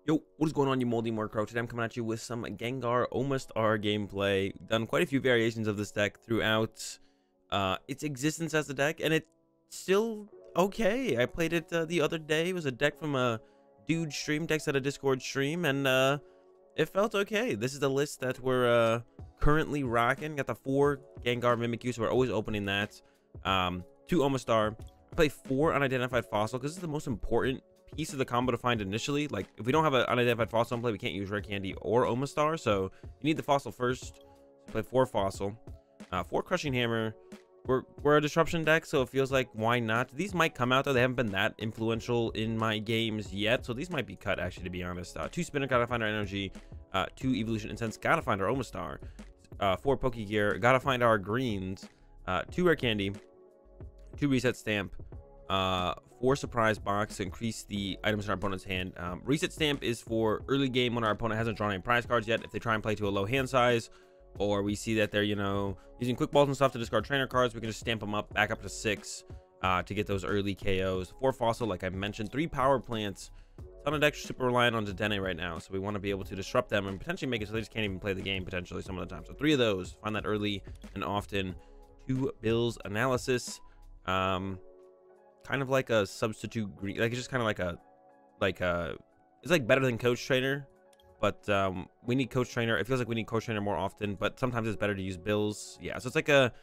Yo, what is going on, you moldy Murkrow? Today I'm coming at you with some Gengar Omastar gameplay. Done quite a few variations of this deck throughout its existence as a deck, and it's still okay. I played it the other day. It was a deck from a dude stream, decks at a Discord stream, and it felt okay. This is the list that we're currently rocking. Got the 4 Gengar Mimikyu, so we're always opening that. 2 Omastar. I play 4 Unidentified Fossil because this is the most important piece of the combo to find initially. Like, if we don't have an Unidentified Fossil in play, we can't use Rare Candy or Omastar, so you need the Fossil first. So play 4 Fossil, 4 Crushing Hammer. We're a disruption deck, so it feels like why not. These might come out though. They haven't been that influential in my games yet, so these might be cut actually, to be honest. 2 Spinner, gotta find our Energy. 2 Evolution Incense, gotta find our Omastar. 4 Pokégear, gotta find our greens. 2 Rare Candy, 2 Reset Stamp, 4 Surprise Box to increase the items in our opponent's hand. Reset Stamp is for early game when our opponent hasn't drawn any prize cards yet. If they try and play to a low hand size, or we see that they're, you know, using quick balls and stuff to discard trainer cards, we can just stamp them up back up to 6 to get those early KOs. 4 Fossil, like I mentioned. 3 Power Plants. Ton of decks super reliant on Dedenne right now, so we want to be able to disrupt them and potentially make it so they just can't even play the game potentially some of the time. So 3 of those, find that early and often. 2 Bills Analysis. Kind of like a substitute green, like it's just kind of like a it's like better than Coach Trainer, but we need Coach Trainer. It feels like we need Coach Trainer more often, but sometimes it's better to use Bills. Yeah, so it's like a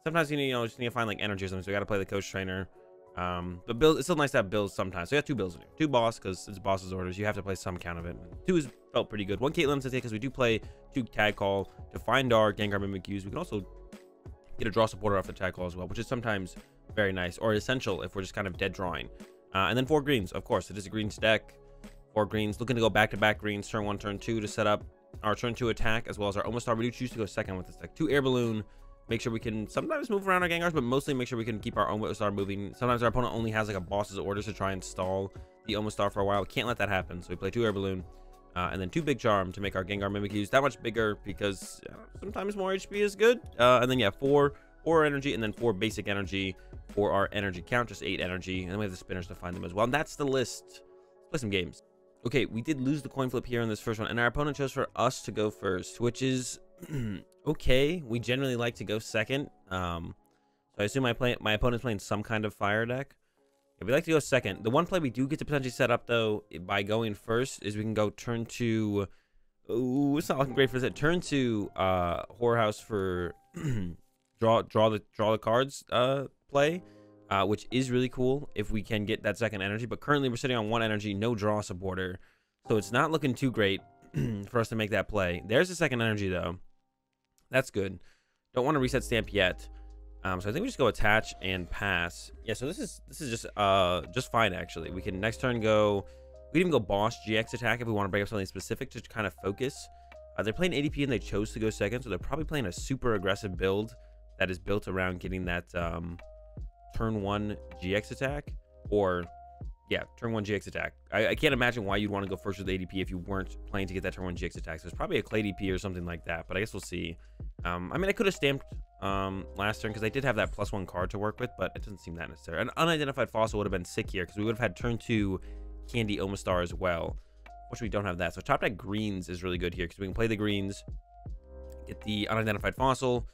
sometimes you need, just need to find like energy or something, so we got to play the Coach Trainer. But Bills, it's still nice to have Bills sometimes. So we got 2 Bills in here, 2 boss because it's boss's orders. You have to play some count of it. 2 has felt pretty good. 1 Caitlin CEC because we do play 2 Tag Call to find our Gengar Mimikyus. We can also get a draw supporter off the Tag Call as well, which is sometimes very nice or essential if we're just kind of dead drawing. And then 4 greens, of course. It is a greens deck. 4 greens, looking to go back-to-back greens, turn 1, turn 2 to set up our turn 2 attack, as well as our Omastar. We do choose to go second with this deck. 2 Air Balloon, make sure we can sometimes move around our Gengars, but mostly make sure we can keep our Omastar moving. Sometimes our opponent only has like a boss's orders to try and stall the Omastar for a while. We can't let that happen, so we play 2 Air Balloon. And then 2 Big Charm to make our Gengar Mimikyus that much bigger, because sometimes more HP is good. And then yeah, 4 energy, and then 4 basic energy for our energy count, just 8 energy, and then we have the spinners to find them as well. And that's the list. Let's play some games. Okay, we did lose the coin flip here in this first one, and our opponent chose for us to go first, which is okay. We generally like to go second. So I assume my opponent's playing some kind of fire deck. If we like to go second, the one play we do get to potentially set up though by going first is we can go turn to, oh, it's not looking great for this. Turn to Whorehouse for draw the cards play, which is really cool if we can get that second energy. But currently we're sitting on 1 energy, no draw supporter, so it's not looking too great for us to make that play. There's the second energy though. That's good. Don't want to reset stamp yet. So I think we just go attach and pass. Yeah, so this is just fine actually. We can next turn go, we can even go boss GX attack if we want to break up something specific to kind of focus. They're playing ADP and they chose to go second, so they're probably playing a super aggressive build that is built around getting that turn 1 GX attack, or yeah, turn 1 GX attack. I can't imagine why you'd want to go first with ADP if you weren't playing to get that turn 1 GX attack. So it's probably a Clay DP or something like that, but I guess we'll see. I mean, I could have stamped last turn because I did have that +1 card to work with, but it doesn't seem that necessary. An Unidentified Fossil would have been sick here because we would have had turn 2 Candy Omastar as well, which we don't have that. So top deck greens is really good here because we can play the greens, get the Unidentified Fossil,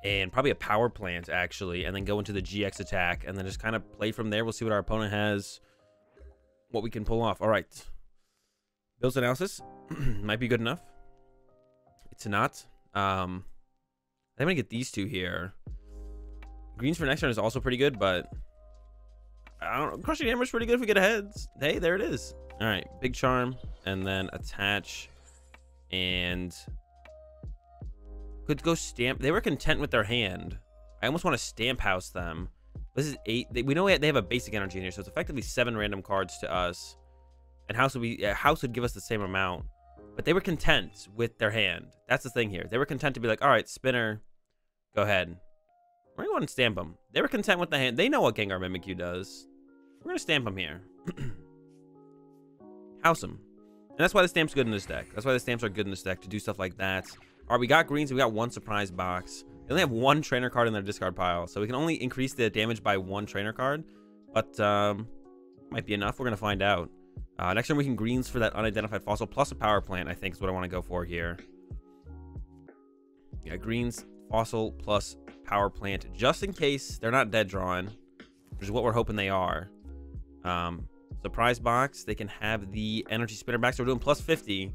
and probably a Power Plant actually, and then go into the GX attack, and then just kind of play from there. We'll see what our opponent has, what we can pull off. All right, Bill's analysis might be good enough. It's not. I'm gonna get these 2 here. Greens for next turn is also pretty good, but I don't know. Crushing Hammer is pretty good if we get ahead. Hey, there it is. All right, Big Charm, and then attach, and could go stamp. They were content with their hand. I almost want to stamp house them. This is 8. We know they have a basic energy in here, so it's effectively 7 random cards to us. And house would give us the same amount. But they were content with their hand. That's the thing here. They were content to be like, all right, spinner, go ahead. We're going to go and stamp them. They were content with the hand. They know what Gengar Mimikyu does. We're going to stamp them here. House them. And that's why the stamp's good in this deck. That's why the stamps are good in this deck, to do stuff like that. All right, we got greens. We got 1 surprise box. They only have 1 trainer card in their discard pile, so we can only increase the damage by 1 trainer card. But might be enough. We're going to find out. Next turn we can greens for that unidentified fossil plus a power plant, I think is what I want to go for here. Yeah, greens, fossil plus power plant, just in case they're not dead drawn, which is what we're hoping they are. Surprise box, they can have the energy spinner back, so we're doing plus 50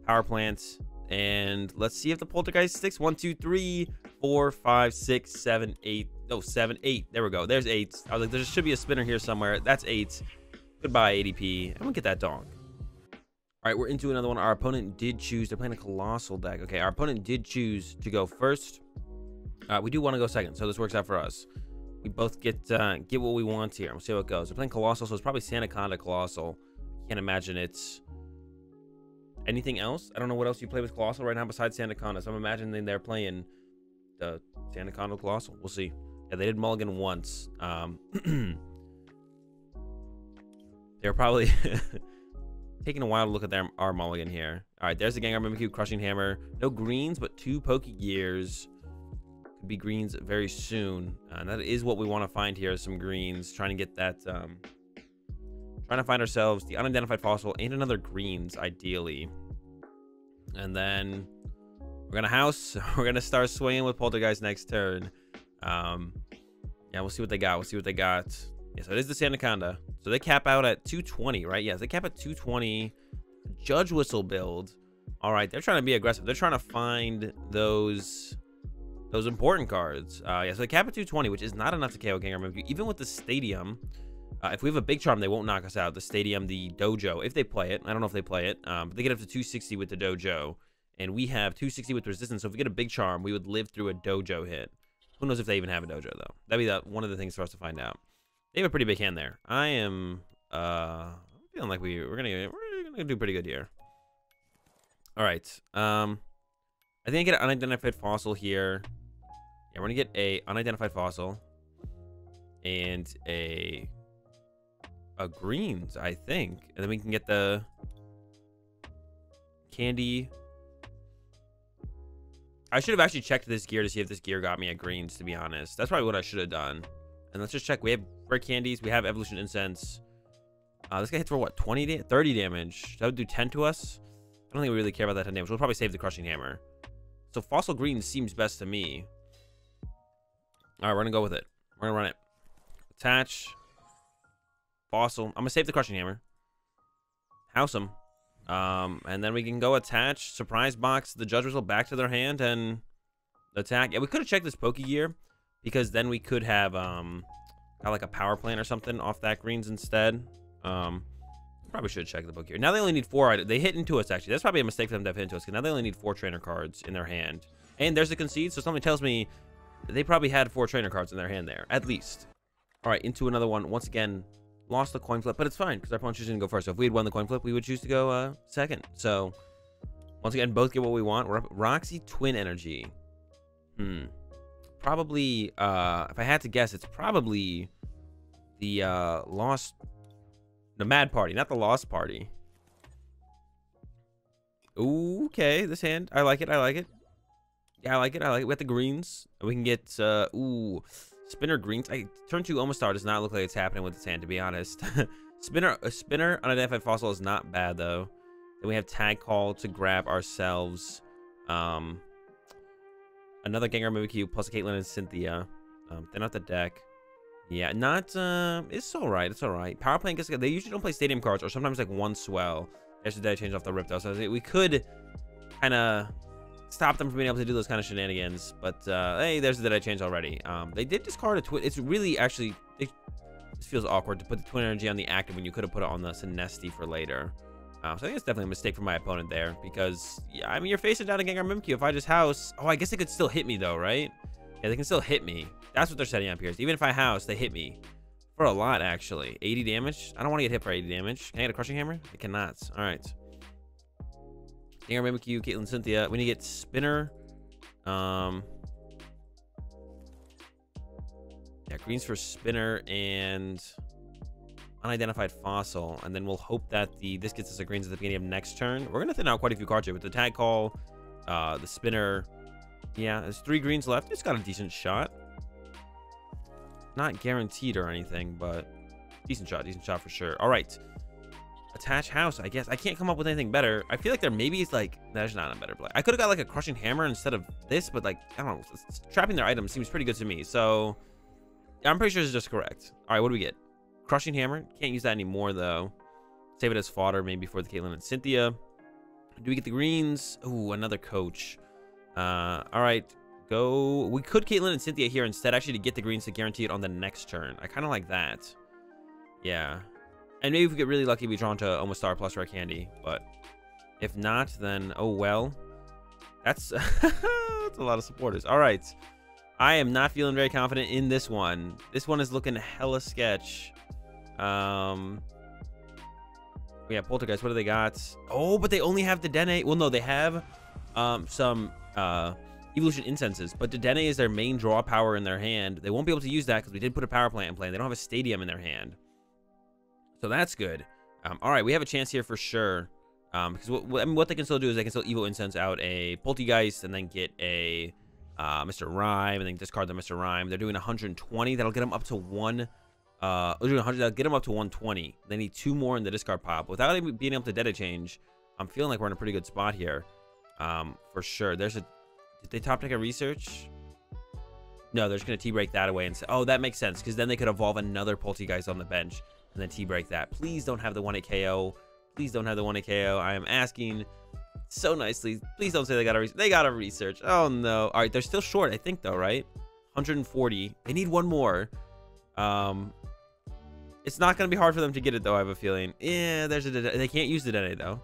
power plants. And let's see if the poltergeist sticks. 1, 2, 3, 4, 5, 6, 7, 8. No, 7, 8. There we go. There's 8. I was like, there should be a spinner here somewhere. That's 8. Goodbye, ADP. I'm gonna get that dog. All right, we're into another one. Our opponent did choose. They're playing a colossal deck. Okay, our opponent did choose to go first. We do want to go second, so this works out for us. We both get what we want here. We'll see how it goes. They're playing colossal, so it's probably Sandaconda colossal. Can't imagine it's anything else. I don't know what else you play with colossal right now besides Sandaconda, so I'm imagining they're playing the Sandaconda colossal. We'll see. Yeah, they did mulligan once. They're probably taking a while to look at our mulligan here. All right, there's the Gengar Mimikyu Crushing Hammer. No greens, but 2 Pokégears. Could be greens very soon. And that is what we want to find here, some greens. Trying to get that, trying to find ourselves the unidentified fossil and another greens, ideally. And then we're going to house. We're going to start swinging with Poltergeist next turn. Yeah, we'll see what they got. We'll see what they got. Yeah, so it is the Sandaconda. So they cap out at 220, right? Yes, they cap at 220. Judge Whistle build. All right, they're trying to be aggressive. They're trying to find those important cards. Yeah, so they cap at 220, which is not enough to KO Gengar Mimikyu. Even with the Stadium, if we have a Big Charm, they won't knock us out. The Stadium, the Dojo, if they play it. I don't know if they play it, but they get up to 260 with the Dojo. And we have 260 with Resistance, so if we get a Big Charm, we would live through a Dojo hit. Who knows if they even have a Dojo, though. That'd be one of the things for us to find out. They have a pretty big hand there. I am feeling like we're gonna do pretty good here. All right. I think I get an unidentified fossil here. Yeah, we're gonna get a unidentified fossil and a greens, I think, and then we can get the candy. I should have actually checked this gear to see if this gear got me a greens, to be honest. That's probably what I should have done. And let's just check. We have Rare Candies. We have Evolution Incense. This guy hits for what? 30 damage. That would do 10 to us. I don't think we really care about that 10 damage. We'll probably save the Crushing Hammer. So Fossil Green seems best to me. All right, we're going to go with it. We're going to run it. Attach. Fossil. I'm going to save the Crushing Hammer. House him. And then we can go attach. Surprise Box the Judge Whistle back to their hand and attack. Yeah, we could have checked this Pokégear, because then we could have got like a power plant or something off that greens instead. Probably should check the book here. Now they only need 4 items. They hit into us, actually. That's probably a mistake for them to have hit into us, because now they only need 4 trainer cards in their hand. And there's a concede, so something tells me they probably had 4 trainer cards in their hand there, at least. All right, into another one. Once again, lost the coin flip, but it's fine, because our opponent choosing to go first. So if we had won the coin flip, we would choose to go second. So once again, both get what we want. We're up Roxy Twin Energy. Probably, if I had to guess, it's probably the the Mad Party, not the Lost Party. Ooh, okay, this hand, I like it. I like it. Yeah, I like it. I like it. We got the greens. We can get ooh, spinner greens. Turn 2 Omastar does not look like it's happening with this hand, to be honest. Spinner unidentified fossil is not bad though. Then we have Tag Call to grab ourselves. Another Gengar Mimikyu plus Caitlin and Cynthia. They're not the deck. Yeah, not it's alright. It's alright. Power Plant gets, they usually don't play stadium cards, or sometimes like one swell. There's the day change off the rip though, so we could kind of stop them from being able to do those kind of shenanigans. But hey, there's the day change already. They did discard a twin. It's really actually this feels awkward to put the twin energy on the active when you could have put it on the Sinesti for later. So I think it's definitely a mistake for my opponent there, because yeah, I mean, you're facing down a Gengar Mimikyu. If I just house, oh, I guess they could still hit me though, right? Yeah, they can still hit me. That's what they're setting up here. So even if I house, they hit me for a lot, actually. 80 damage. I don't want to get hit for 80 damage. Can I get a Crushing Hammer? I cannot. All right. Gengar Mimikyu, Caitlin, Cynthia. We need to get Spinner. Yeah, greens for Spinner and unidentified fossil, and then we'll hope that this gets us a greens at the beginning of next turn. We're gonna thin out quite a few cards here with the Tag Call, the Spinner. Yeah, there's 3 greens left. It's got a decent shot. Not guaranteed or anything, but decent shot for sure. All right. Attach house, I guess. I can't come up with anything better. I feel like there maybe is like, there's not a better play. I could have got like a Crushing Hammer instead of this, but like, I don't know. Trapping their items seems pretty good to me. So I'm pretty sure it's just correct. All right, what do we get? Crushing Hammer. Can't use that anymore though. Save it as fodder maybe for the Caitlin and Cynthia. Do we get the greens? Ooh, another coach. All right, go. We could Caitlin and Cynthia here instead actually to get the greens to guarantee it on the next turn. I kind of like that. Yeah. And maybe if we get really lucky, we draw into Omastar plus Rare Candy. But if not, then oh well. That's, that's a lot of supporters. All right. I am not feeling very confident in this one. This one is looking hella sketch. We have Poltergeist. What do they got? Oh, but they only have the Dedenne. Well, no, they have some Evolution Incenses. But the Dedenne is their main draw power in their hand. They won't be able to use that because we did put a Power Plant in play. They don't have a Stadium in their hand. So that's good. All right, we have a chance here for sure. Because what they can still do is they can still Evo Incense out a Poltergeist and then get a Mr. Rhyme and then discard the Mr. Rhyme. They're doing 120. That'll get them up to one. Doing 100. That'll get them up to 120. They need 2 more in the discard pop. Without even being able to Dedenne change, I'm feeling like we're in a pretty good spot here. For sure. There's a. Did they top deck a research? No, they're just gonna T-break that away and say, oh, that makes sense because then they could evolve another Poltergeist on the bench and then T-break that. Please don't have the 1-hit KO. Please don't have the 1-hit KO. I am asking so nicely. Please don't say they got a research. They got a research. Oh no. All right, they're still short, I think though, right? 140. They need 1 more. It's not gonna be hard for them to get it though. I have a feeling. Yeah, there's a. They can't use the Dedenne though.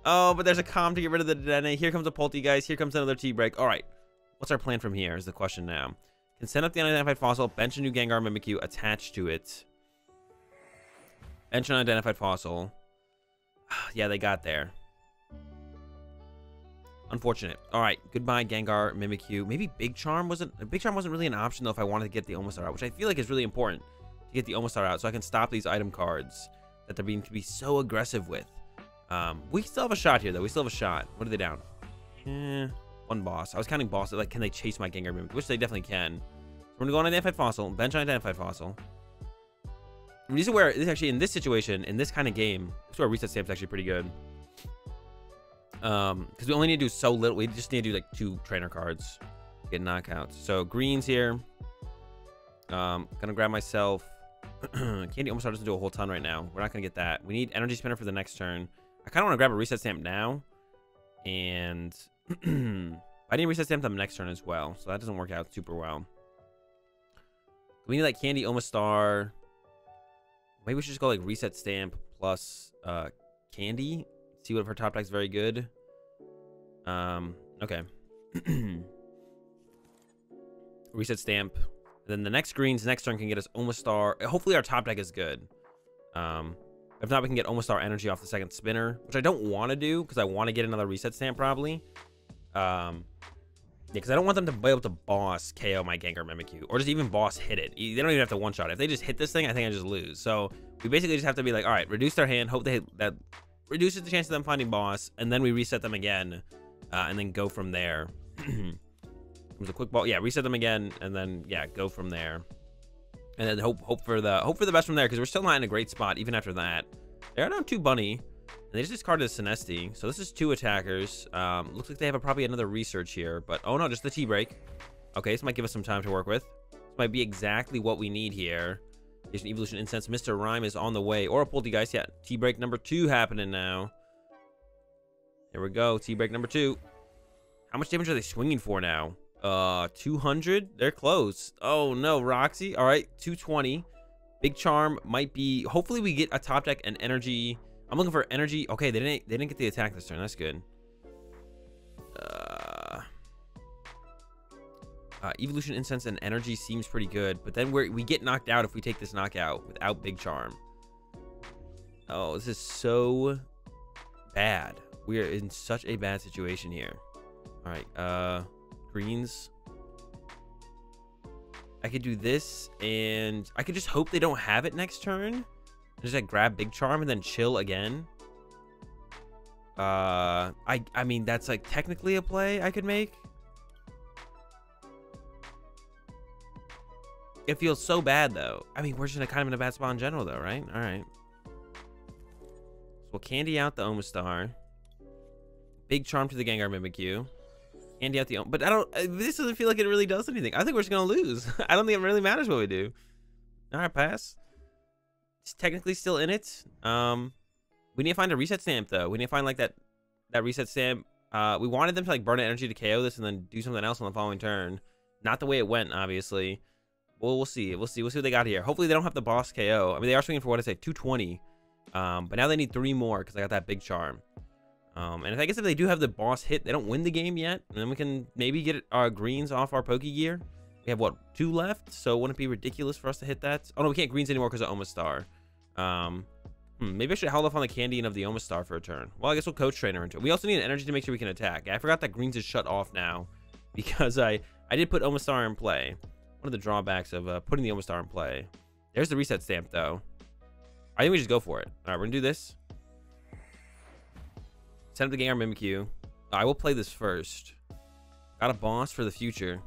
Oh, but there's a calm to get rid of the Dedenne. Here comes a Poltergeist. Here comes another T-break. All right. What's our plan from here is the question now. Can send up the Unidentified Fossil, bench a new Gengar Mimikyu attached to it. Bench an Unidentified Fossil. Yeah, they got there. Unfortunate. All right, goodbye Gengar Mimikyu. Maybe Big Charm wasn't really an option though if I wanted to get the Omastar out, which I feel like is really important to get the Omastar out so I can stop these item cards that they're being to be so aggressive with. We still have a shot here though. We still have a shot. What are they down? 1 boss. I was counting bosses. Like, can they chase my Gengar Mimikyu? Which they definitely can. So we're gonna go on Identified Fossil, bench on Identified Fossil. This is where this actually in this situation, in this kind of game, this is where Reset Stamp's actually pretty good. Because we only need to do so little. We just need to do like 2 trainer cards to get knockouts. So greens here. Gonna grab myself. Candy almost doesn't do a whole ton right now. We're not gonna get that. We need Energy Spinner for the next turn. I kind of want to grab a Reset Stamp now, and I need Reset Stamp them next turn as well, so that doesn't work out super well. We need like Candy Omastar. Maybe we should just go like Reset Stamp plus Candy. See what if her top deck's very good. Okay. Reset Stamp. And then the next greens next turn can get us Omastar. Hopefully our top deck is good. If not, we can get Omastar Energy off the second spinner, which I don't want to do because I want to get another Reset Stamp probably. Yeah, because I don't want them to be able to boss KO my Gengar Mimikyu or just even boss hit it. They don't even have to one-shot it. If they just hit this thing, I think I just lose. So we basically just have to be like, all right, reduce their hand, hope that reduces the chance of them finding boss, and then we reset them again, and then go from there. It was a quick ball. Yeah, reset them again, and then yeah, go from there. And then hope for the best from there, because we're still not in a great spot even after that. They're down 2 Bunny, and they just discarded Sinesthe. So this is 2 attackers. Looks like they have probably another research here, but oh no, just the T-break. Okay, this might give us some time to work with. This might be exactly what we need here. There's an Evolution Incense. Mr. Rhyme is on the way, or a Poltergeist. Yeah, T-break number 2 happening now. Here we go, T-break number 2. How much damage are they swinging for now? 200. They're close. Oh no, Roxy. All right, 220. Big Charm might be. Hopefully we get a top deck and energy. I'm looking for energy. Okay, they didn't get the attack this turn. That's good. Evolution Incense and energy seems pretty good, but then we get knocked out if we take this knockout without Big Charm. Oh, this is so bad. We are in such a bad situation here. All right, greens. I could do this, and I could just hope they don't have it next turn. Just like grab Big Charm and then chill again. I mean, that's like technically a play I could make. It feels so bad though. I mean, we're just kind of in a bad spot in general though, right? All right. we'll candy out the Omastar. Big Charm to the Gengar Mimikyu. Candy out the but I don't. This doesn't feel like it really does anything. I think we're just gonna lose. I don't think it really matters what we do. All right, pass. It's technically still in it. We need to find a reset stamp though. We need to find like that reset stamp. We wanted them to like burn an energy to KO this and then do something else on the following turn. Not the way it went, obviously. Well, we'll see. We'll see what they got here. Hopefully they don't have the boss KO. I mean, they are swinging for what I say, 220. But now they need 3 more because I got that big charm. And I guess if they do have the boss hit, they don't win the game yet. And then we can maybe get our greens off our Pokégear. We have what, 2 left? So wouldn't it be ridiculous for us to hit that? Oh no, we can't greens anymore because of Omastar. Maybe I should hold off on the candying of the Omastar for a turn. Well, I guess we'll Coach Trainer into it. We also need an energy to make sure we can attack. I forgot that greens is shut off now because I did put Omastar in play. One of the drawbacks of putting the Omastar in play. There's the reset stamp though. I think we just go for it. All right, we're gonna do this. Send up the Gengar Mimikyu. I will play this first. Got a boss for the future.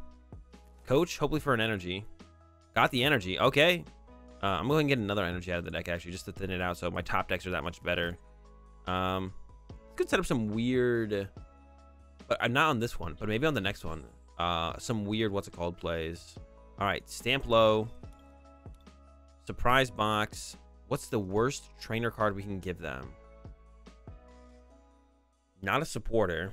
Coach, hopefully for an energy. Got the energy. Okay. I'm going to get another energy out of the deck, actually, just to thin it out so my top decks are that much better. Could set up some weird... But not on this one, but maybe on the next one. Some weird, what's it called, plays. All right, Stamp Low. Surprise Box. What's the worst trainer card we can give them? Not a supporter.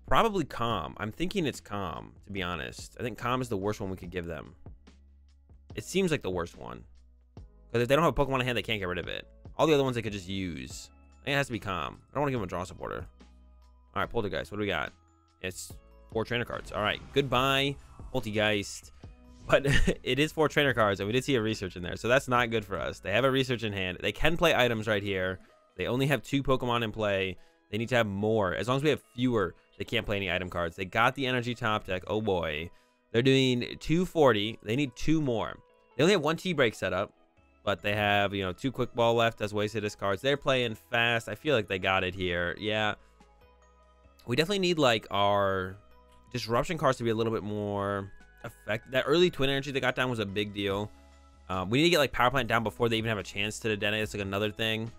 Probably Calm. I'm thinking it's Calm, to be honest. I think Calm is the worst one we could give them. It seems like the worst one. Because if they don't have a Pokemon in hand, they can't get rid of it. All the other ones they could just use. I think it has to be Calm. I don't want to give them a draw supporter. All right, Poltergeist. What do we got? It's 4 trainer cards. All right, goodbye, Poltergeist. But it is 4 trainer cards, and we did see a research in there, so that's not good for us. They have a research in hand. They can play items right here. They only have 2 Pokemon in play. They need to have more. As long as we have fewer, they can't play any item cards. They got the energy top deck. Oh boy. They're doing 240. They need 2 more. They only have 1 T-break set up, but they have, you know, 2 quick ball left as wasted as cards. They're playing fast. I feel like they got it here. Yeah. We definitely need like our disruption cards to be a little bit more effective. That early twin energy they got down was a big deal. We need to get like Power Plant down before they even have a chance to detonate. It's like another thing.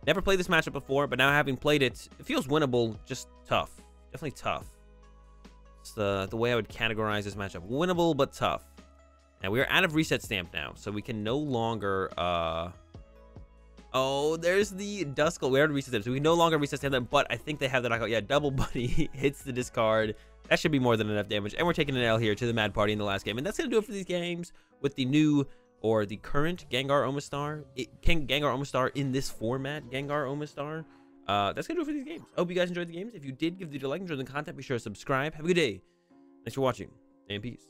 Never played this matchup before, but now having played it, it feels winnable, just tough. Definitely tough. It's the way I would categorize this matchup. Winnable, but tough. And we are out of reset stamp now, so we can no longer... Oh, there's the Duskull. We already reset stamp, so we can no longer reset stamp them, but I think they have the knockout. Yeah, Double Buddy hits the discard. That should be more than enough damage. And we're taking an L here to the Mad Party in the last game. And that's going to do it for these games with the new... or the current Gengar Omastar. Gengar Omastar in this format, Gengar Omastar. That's gonna do it for these games. I hope you guys enjoyed the games. If you did, give the video a like, enjoy the content, be sure to subscribe. Have a good day. Thanks for watching, and peace.